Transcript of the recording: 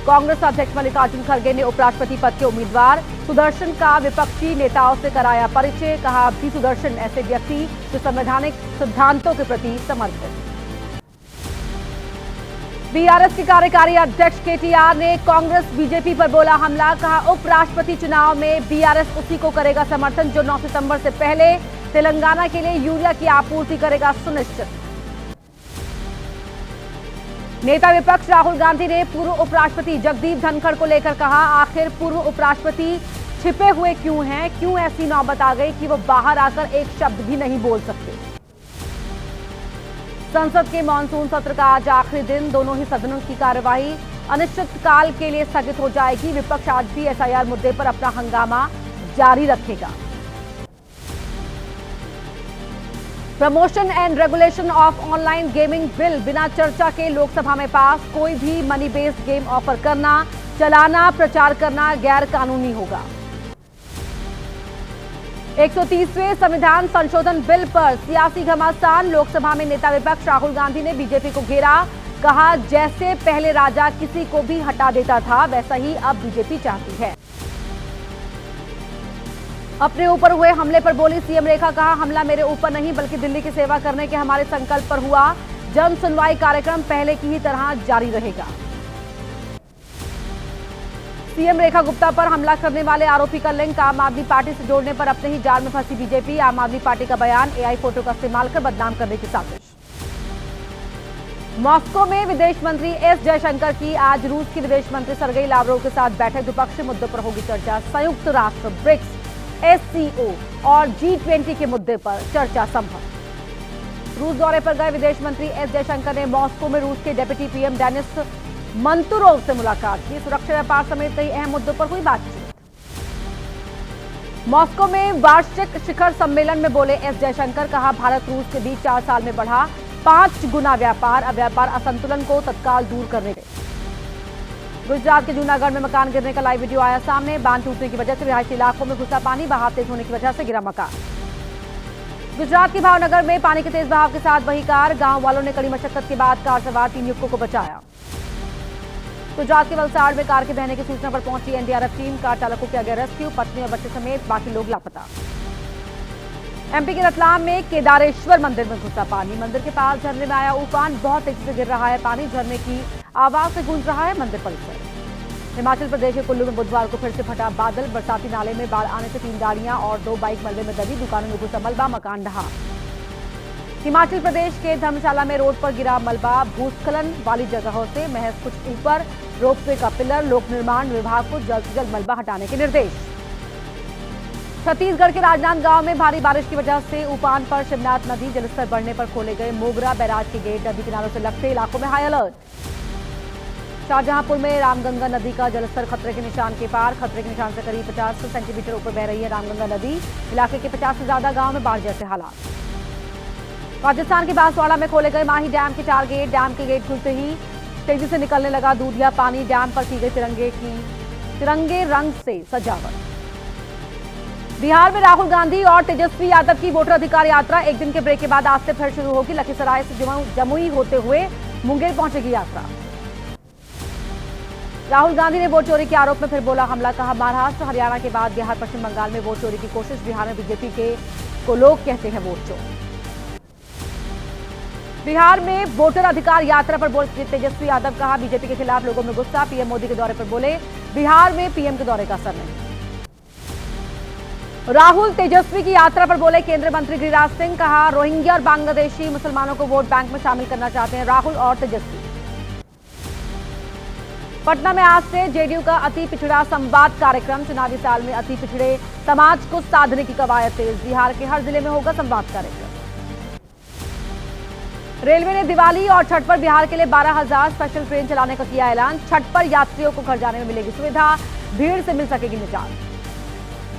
कांग्रेस अध्यक्ष मल्लिकार्जुन खड़गे ने उपराष्ट्रपति पद के उम्मीदवार सुदर्शन का विपक्षी नेताओं से कराया परिचय। कहा, अभी सुदर्शन ऐसे व्यक्ति जो संवैधानिक सिद्धांतों के प्रति समर्पित। बीआरएस के कार्यकारी अध्यक्ष केटीआर ने कांग्रेस बीजेपी पर बोला हमला। कहा, उपराष्ट्रपति चुनाव में बीआरएस उसी को करेगा समर्थन जो 9 सितंबर से पहले तेलंगाना के लिए यूरिया की आपूर्ति करेगा सुनिश्चित। नेता विपक्ष राहुल गांधी ने पूर्व उपराष्ट्रपति जगदीप धनखड़ को लेकर कहा, आखिर पूर्व उपराष्ट्रपति छिपे हुए क्यों हैं? क्यों ऐसी नौबत आ गई कि वो बाहर आकर एक शब्द भी नहीं बोल सकते? संसद के मानसून सत्र का आज आखिरी दिन। दोनों ही सदनों की कार्यवाही अनिश्चितकाल के लिए स्थगित हो जाएगी। विपक्ष आज भी एसआईआर मुद्दे पर अपना हंगामा जारी रखेगा। Promotion and regulation of online gaming bill बिना चर्चा के लोकसभा में पास। कोई भी मनी बेस्ड गेम ऑफर करना, चलाना, प्रचार करना गैर कानूनी होगा। 130वें संविधान संशोधन बिल पर सियासी घमासान। लोकसभा में नेता विपक्ष राहुल गांधी ने बीजेपी को घेरा। कहा, जैसे पहले राजा किसी को भी हटा देता था वैसा ही अब बीजेपी चाहती है। अपने ऊपर हुए हमले पर बोली सीएम रेखा। कहा, हमला मेरे ऊपर नहीं बल्कि दिल्ली की सेवा करने के हमारे संकल्प पर हुआ। जन सुनवाई कार्यक्रम पहले की ही तरह जारी रहेगा। सीएम रेखा गुप्ता पर हमला करने वाले आरोपी का लिंक आम आदमी पार्टी से जोड़ने पर अपने ही जाल में फंसी बीजेपी। आम आदमी पार्टी का बयान, एआई फोटो का इस्तेमाल कर बदनाम करने की साजिश। मॉस्को में विदेश मंत्री एस जयशंकर की आज रूस के विदेश मंत्री सर्गेई लावरोव के साथ बैठक। द्विपक्षीय मुद्दों पर होगी चर्चा। संयुक्त राष्ट्र, ब्रिक्स, एससीओ और G20 के मुद्दे पर चर्चा संभव। रूस दौरे पर गए विदेश मंत्री एस जयशंकर ने मॉस्को में रूस के डेप्यूटी पीएम डेनिस मंतुरोव से मुलाकात की। सुरक्षा, व्यापार समेत कई अहम मुद्दों पर हुई बातचीत। मॉस्को में वार्षिक शिखर सम्मेलन में बोले एस जयशंकर। कहा, भारत रूस के बीच 4 साल में बढ़ा 5 गुना व्यापार। अब व्यापार असंतुलन को तत्काल दूर करने के। गुजरात के जूनागढ़ में मकान गिरने का लाइव वीडियो आया सामने। बांध टूटने की वजह से रिहायशी इलाकों में घुसा पानी। बहाव तेज होने की वजह से गिरा मकान। गुजरात के भावनगर में पानी के तेज बहाव के साथ बही कार। गांव वालों ने कड़ी मशक्कत के बाद कार सवार 3 युवकों को बचाया। गुजरात के वलसाड़ में कार के बहने की सूचना पर पहुंची एनडीआरएफ टीम। कार चालक को किया गया रेस्क्यू। पत्नी और बच्चे समेत बाकी लोग लापता। एमपी के रतलाम में केदारेश्वर मंदिर में घुसा पानी। मंदिर के पास झरने में आया उफान। बहुत तेजी से गिर रहा है पानी। झरने की आवाज से गूंज रहा है मंदिर परिसर। हिमाचल प्रदेश के कुल्लू में बुधवार को फिर से फटा बादल। बरसाती नाले में बाढ़ आने से 3 गाड़ियां और 2 बाइक मलबे में दबी। दुकानों में घुसा मलबा, मकान ढहा। हिमाचल प्रदेश के धर्मशाला में रोड पर गिरा मलबा। भूस्खलन वाली जगहों से महज कुछ ऊपर रोपवे का पिलर। लोक निर्माण विभाग को जल्द से जल्द मलबा हटाने के निर्देश। छत्तीसगढ़ के राजनांदगांव में भारी बारिश की वजह से उफान पर शिवनाथ नदी। जलस्तर बढ़ने पर खोले गए मोगरा बैराज के गेट। नदी किनारों से लगते इलाकों में हाई अलर्ट। शाहजहांपुर में रामगंगा नदी का जलस्तर खतरे के निशान के पार। खतरे के निशान से करीब 50 सेंटीमीटर ऊपर बह रही है रामगंगा नदी। इलाके के 50 से ज्यादा गांव में बाढ़ जैसे हालात। राजस्थान के बांसवाड़ा में खोले गए माही डैम के 4 गेट। डैम के गेट खुलते ही तेजी से निकलने लगा दूधिया पानी। डैम पर की गई तिरंगे रंग से सजावट। बिहार में राहुल गांधी और तेजस्वी यादव की वोटर अधिकार यात्रा 1 दिन के ब्रेक के बाद आज से फिर शुरू होगी। लखीसराय से जमुई होते हुए मुंगेर पहुंचेगी यात्रा। राहुल गांधी ने वोट चोरी के आरोप में फिर बोला हमला। कहा, महाराष्ट्र, हरियाणा के बाद बिहार, पश्चिम बंगाल में वोट चोरी की कोशिश। बिहार में बीजेपी को लोग कहते हैं वोट चोर। बिहार में वोटर अधिकार यात्रा पर बोले तेजस्वी यादव। कहा, बीजेपी के खिलाफ लोगों में गुस्सा। पीएम मोदी के दौरे पर बोले बिहार में पीएम के दौरे का असर नहीं। राहुल तेजस्वी की यात्रा पर बोले केंद्रीय मंत्री गिरिराज सिंह। कहा, रोहिंग्या और बांग्लादेशी मुसलमानों को वोट बैंक में शामिल करना चाहते हैं राहुल और तेजस्वी। पटना में आज से जेडीयू का अति पिछड़ा संवाद कार्यक्रम। चुनावी साल में अति पिछड़े समाज को साधने की कवायद तेज। बिहार के हर जिले में होगा संवाद कार्यक्रम। रेलवे ने दिवाली और छठ पर बिहार के लिए 12,000 स्पेशल ट्रेन चलाने का किया ऐलान। छठ पर यात्रियों को घर जाने में मिलेगी सुविधा। भीड़ से मिल सकेगी निजात।